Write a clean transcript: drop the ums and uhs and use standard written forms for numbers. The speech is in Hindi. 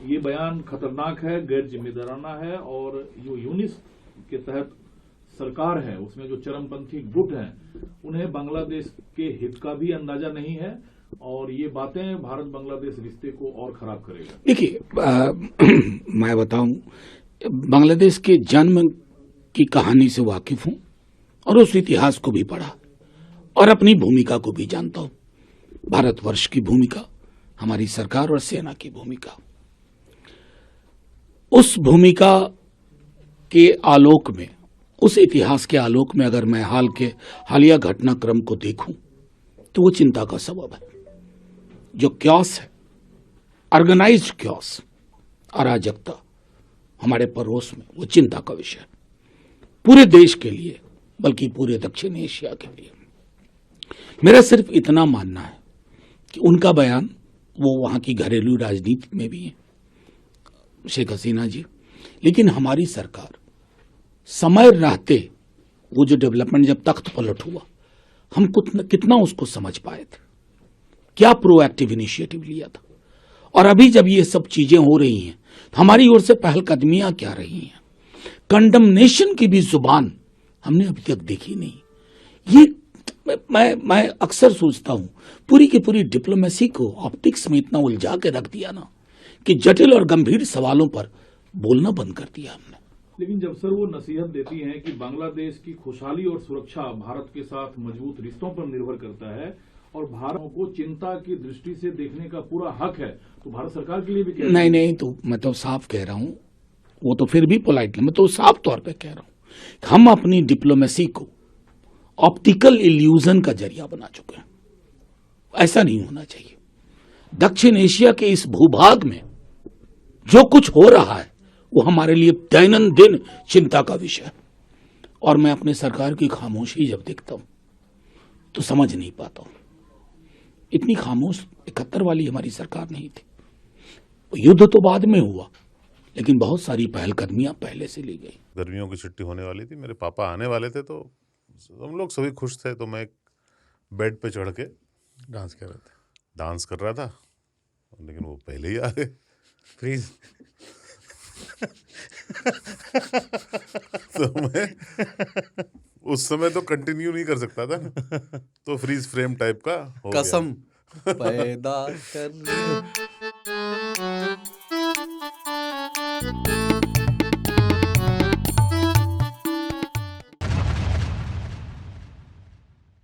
ये बयान खतरनाक है, गैर जिम्मेदाराना है और जो यूनिस के तहत सरकार है उसमें जो चरमपंथी गुट हैं उन्हें बांग्लादेश के हित का भी अंदाजा नहीं है और ये बातें भारत बांग्लादेश रिश्ते को और खराब करेगा। देखिए, मैं बताऊं, बांग्लादेश के जन्म की कहानी से वाकिफ हूं और उस इतिहास को भी पढ़ा और अपनी भूमिका को भी जानता हूं। भारतवर्ष की भूमिका, हमारी सरकार और सेना की भूमिका, उस भूमिका के आलोक में, उस इतिहास के आलोक में अगर मैं हालिया घटनाक्रम को देखूं तो वो चिंता का सबब है। जो क्योस है, ऑर्गेनाइज्ड क्योस, अराजकता हमारे पड़ोस में, वो चिंता का विषय है पूरे देश के लिए, बल्कि पूरे दक्षिण एशिया के लिए। मेरा सिर्फ इतना मानना है कि उनका बयान, वो वहां की घरेलू राजनीति में भी है, शेख हसीना जी, लेकिन हमारी सरकार समय रहते, वो जो डेवलपमेंट जब तख्त पलट हुआ, हम कितना उसको समझ पाए थे, क्या प्रोएक्टिव इनिशिएटिव लिया था। और अभी जब ये सब चीजें हो रही हैं तो हमारी ओर से पहलकदमियां क्या रही हैं, कंडमनेशन की भी जुबान हमने अभी तक देखी नहीं। ये मैं अक्सर सोचता हूं, पूरी की पूरी डिप्लोमेसी को ऑप्टिक्स में इतना उलझा के रख दिया ना कि जटिल और गंभीर सवालों पर बोलना बंद कर दिया हमने। लेकिन जब सर वो नसीहत देती हैं कि बांग्लादेश की खुशहाली और सुरक्षा भारत के साथ मजबूत रिश्तों पर निर्भर करता है और भारत को चिंता की दृष्टि से देखने का पूरा हक है, तो भारत सरकार के लिए भी क्या? नहीं, तो मैं तो साफ कह रहा हूं, वो तो फिर भी पोलाइटली, मैं तो साफ तौर पे कह रहा हूं, हम अपनी डिप्लोमेसी को ऑप्टिकल इल्यूजन का जरिया बना चुके हैं। ऐसा नहीं होना चाहिए। दक्षिण एशिया के इस भूभाग में जो कुछ हो रहा है वो हमारे लिए दैनंदिन चिंता का विषय है और मैं अपनी सरकार की खामोशी जब देखता हूं तो समझ नहीं पाता हूं। इतनी खामोश 71 वाली हमारी सरकार नहीं थी। युद्ध तो बाद में हुआ, लेकिन बहुत सारी पहलकदमियां पहले से ली गई। गर्मियों की छुट्टी होने वाली थी, मेरे पापा आने वाले थे, तो हम लोग सभी खुश थे। तो मैं बेड पे चढ़ के डांस कर रहा था, लेकिन वो पहले ही आ गए। फ्रीज। तो मैं उस समय तो कंटिन्यू नहीं कर सकता था, तो फ्रीज फ्रेम टाइप का हो गया। कसम पैदा कर